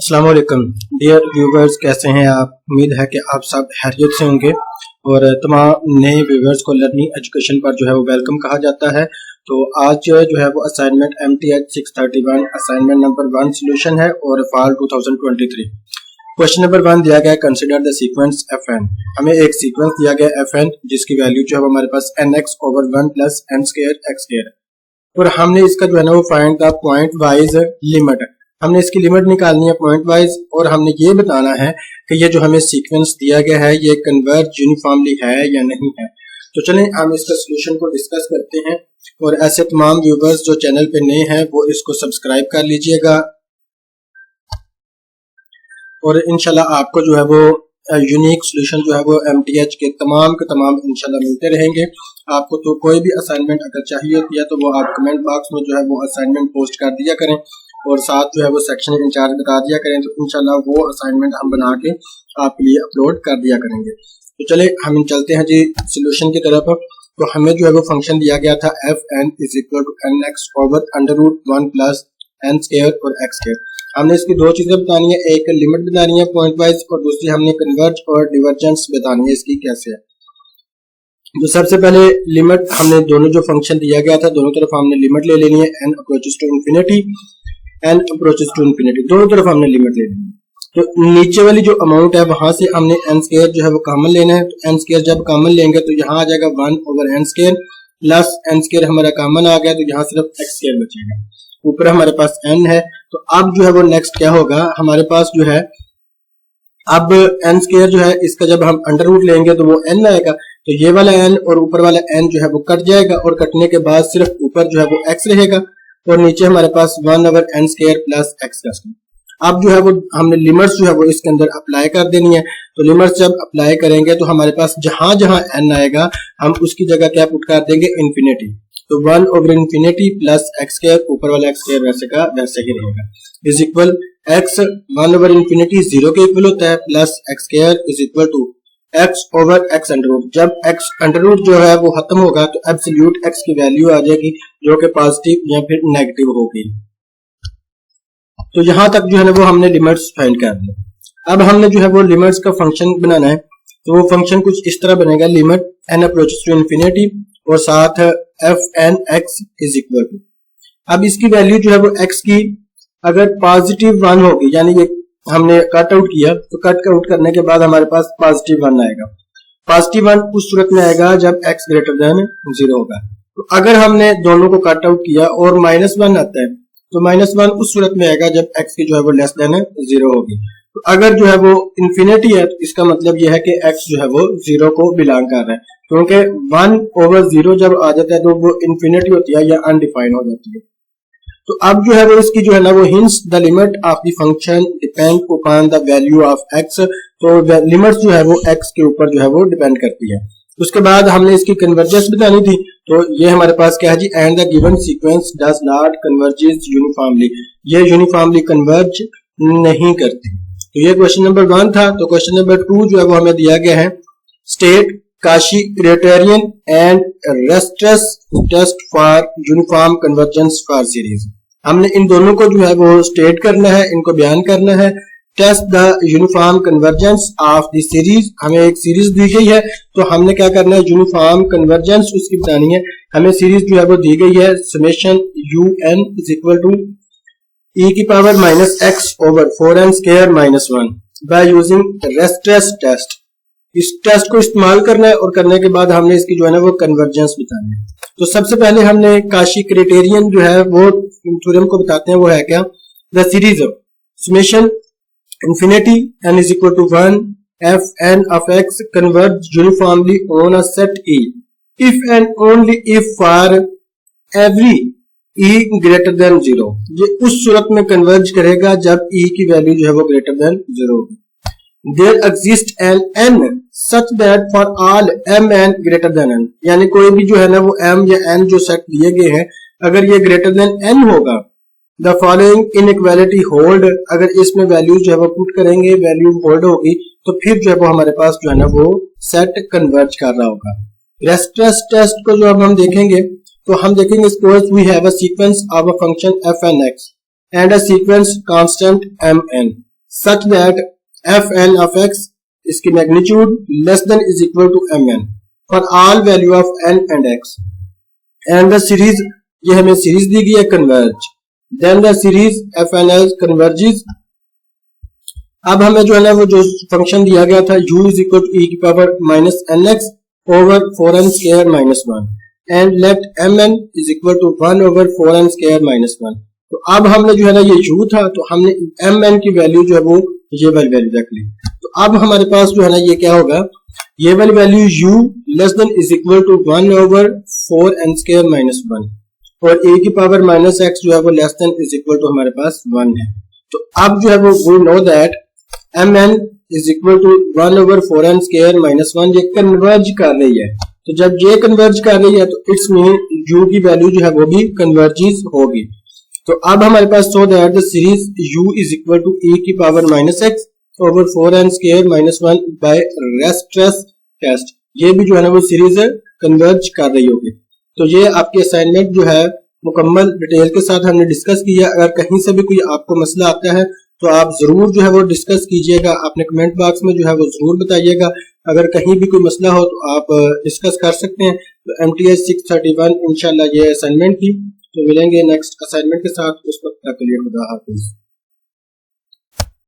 अस्सलाम वालेकुम dear viewers, कैसे हैं आप। उम्मीद है कि आप सब खैरियत से होंगे और तमाम नए व्यूवर्स को लर्निंग एजुकेशन पर जो है वो वेलकम कहा जाता है। तो आज जो है वो assignment MTH 631 assignment number 1 solution है और फॉल 2023। क्वेश्चन नंबर 1 दिया गया है, कंसिडर द सीक्वेंस FN। हमें एक सीक्वेंस दिया गया FN जिसकी वैल्यू जो है वो हमारे पास nx/1 + n² x² और हमने इसका जो है ना वो find the point wise limit, हमने इसकी लिमिट निकालनी है पॉइंट वाइज और हमने ये बताना है कि ये जो हमें सीक्वेंस दिया गया है ये कन्वर्ज यूनिफॉर्मली है या नहीं है। तो चलें हम इसका सोल्यूशन को डिस्कस करते हैं और ऐसे तमाम व्यूवर्स जो चैनल पे नए हैं वो इसको सब्सक्राइब कर लीजिएगा और इंशाल्लाह आपको जो है वो यूनिक सोल्यूशन जो है वो MTH के तमाम इंशाल्लाह मिलते रहेंगे। आपको तो कोई भी असाइनमेंट अगर चाहिए या तो वो आप कमेंट बॉक्स में जो है वो असाइनमेंट पोस्ट कर दिया करें और साथ जो है वो सेक्शन इंचार्ज बता दिया करें, तो इंशाल्लाह वो असाइनमेंट हम बना के आपके लिए अपलोड कर दिया करेंगे। तो चले हम चलते हैं जी सोल्यूशन की तरफ। तो हमें जो है वो फंक्शन दिया गया था FN = nx/√1 + n² और x²। हमने इसकी दो चीजें बतानी है, एक लिमिट बतानी है पॉइंट वाइज और दूसरी हमने कन्वर्ज और डिवर्जेंस बतानी है इसकी कैसे है। तो सबसे पहले लिमिट, हमने दोनों जो फंक्शन दिया गया था दोनों तरफ हमने लिमिट ले लेनी है, n अप्रोचेस टू इंफिनिटी दोनों तरफ हमने लिमिट ले लेनी है। तो नीचे वाली जो अमाउंट है वहां से हमने n² जो है वो कॉमन लेना है। तो n² जब कॉमन लेंगे तो यहाँ आ जाएगा 1/n² प्लस n² हमारा कॉमन आ गया तो यहाँ सिर्फ x² बचेगा। ऊपर हमारे पास n है। तो अब जो है वो नेक्स्ट क्या होगा, हमारे पास जो है अब n² जो है इसका जब हम अंडर रूट लेंगे तो वो n आएगा। तो ये वाला n और ऊपर वाला n जो है वो कट जाएगा और कटने के बाद सिर्फ ऊपर जो है वो x रहेगा और नीचे हमारे पास 1/n² प्लस x²। अब जो है वो हमने लिमिट्स जो है वो इसके अंदर अप्लाई कर देनी है। तो लिमिट्स जब अप्लाई करेंगे तो हमारे पास जहां जहां n आएगा हम उसकी जगह क्या पुट कर देंगे, इंफिनिटी। तो 1/infinity प्लस x² ऊपर वाला x² वैसे का वैसे ही रहेगा इज इक्वल x 1/infinity 0 के इक्वल होता है plus x² is equal to x/x under root. जब x अंडर रूट जो है वो खत्म होगा तो एब्सोल्यूट x की वैल्यू आ जाएगी जो कि पॉजिटिव या फिर नेगेटिव होगी। तो यहां तक जो है ना वो हमने लिमिट्स फाइंड कर दी। अब हमने जो है वो लिमिट्स का फंक्शन बनाना है। तो वो फंक्शन कुछ इस तरह बनेगा, limit n approaches to infinity और साथ fnx इज इक्वल टू, अब इसकी वैल्यू जो है वो x की अगर पॉजिटिव 1 होगी, यानी ये हमने कट आउट किया तो कट आउट करने के बाद हमारे पास पॉजिटिव 1 आएगा। पॉजिटिव 1 उस सूरत में आएगा जब x > 0 होगा। तो अगर हमने दोनों को कट आउट किया और -1 आता है तो -1 उस सूरत में आएगा जब x की जो है वो <0 होगी। तो अगर जो है वो इंफिनिटी है तो इसका मतलब यह है कि x जो है वो 0 को बिलोंग कर रहा है, क्योंकि 1/0 जब आ जाता है तो वो इंफिनिटी होती है या अनडिफाइंड हो जाती है। तो अब जो है वो इसकी जो है ना वो hints the limit of the function depend upon the value of x। तो लिमिट जो है वो x के ऊपर जो है वो डिपेंड करती है। उसके बाद हमने इसकी कन्वर्जेंस बतानी थी। तो ये हमारे पास क्या है जी, and the given sequence does not converges uniformly, ये यूनिफॉर्मली कन्वर्ज नहीं करती। तो ये क्वेश्चन नंबर 1 था। तो क्वेश्चन नंबर 2 जो है वो हमें दिया गया है, state Cauchy criterion and Weierstrass test for uniform convergence for series. हमने इन दोनों को जो है वो स्टेट करना है, इनको बयान करना है। Test the uniform convergence of the series, हमें एक सीरीज दी गई है तो हमने क्या करना है, यूनिफॉर्म कन्वर्जेंस उसकी बतानी है। हमें सीरीज जो है वो दी गई है summation UN is equal to e⁻x/4n² - 1 by using Weierstrass test. इस टेस्ट को इस्तेमाल करना है और करने के बाद हमने इसकी जो है ना वो कन्वर्जेंस बतानी है। तो सबसे पहले हमने काशी क्राइटेरियन जो है वो थ्योरम को बताते हैं, वो है क्या, the series of summation infinity n is equal to 1 fn of x converge uniformly on a set E if and only if for every e greater than 0। ये उस सूरत में कन्वर्ज करेगा जब e की वैल्यू जो है वो greater than 0 होगी। There exists an n such that for all m n greater than n, यानी कोई भी जो है ना वो m या n जो सेट दिए गए हैं अगर ये greater than n होगा, द फॉलोइंग इनइक्वालिटी होल्ड, अगर इसमें वैल्यू जो है वो पुट करेंगे वैल्यू होल्ड होगी तो फिर जो है वो हमारे पास जो है ना वो सेट कन्वर्ज कर रहा होगा। रेस्ट्रेस टेस्ट को जो अब हम देखेंगे तो हम देखेंगे suppose we have a sequence of a function fnx and a sequence constant mn। Such that f n of x इसकी magnitude less than is equal to m n for all value of n and x and the series, ये हमें series दी गई है converge, then the series f n l converges. अब हमें जो है ना वो जो फंक्शन दिया गया था u is equal to e की power minus n x over 4n square minus 1 and let mn is equal to 1 over 4n square minus 1। तो अब हमने जो है ना ये u था तो हमने mn की वैल्यू जो है वो ये वाली वैल्यू रख ली। तो अब हमारे पास जो है ना ये क्या होगा, ये वाली value u less than is equal to 1 over 4n square minus 1 और a की पावर माइनस x जो है वो less than is equal to हमारे पास 1 है। तो अब जो है वो we know that mn is equal to 1 over 4n square minus 1 ये कन्वर्ज कर रही है। तो जब ये कन्वर्ज कर रही है तो इट्स मीन u की वैल्यू जो है वो भी कन्वर्जेस होगी। तो अब हमारे पास so that the series u is equal to e की power minus x over 4n square minus 1 by Weierstrass test, ये भी जो है ना वो सीरीज कन्वर्ज कर रही होगी। तो ये आपकी असाइनमेंट जो है मुकम्मल डिटेल के साथ हमने डिस्कस किया। अगर कहीं से भी कोई आपको मसला आता है तो आप जरूर जो है वो डिस्कस कीजिएगा, अपने कमेंट बॉक्स में जो है वो जरूर बताइएगा। अगर कहीं भी कोई मसला हो तो आप डिस्कस कर सकते हैं। तो MTS 631 इंशाल्लाह ये असाइनमेंट थी। तो मिलेंगे नेक्स्ट असाइनमेंट के साथ, उस वक्त तक के लिए खुदा हाफिज।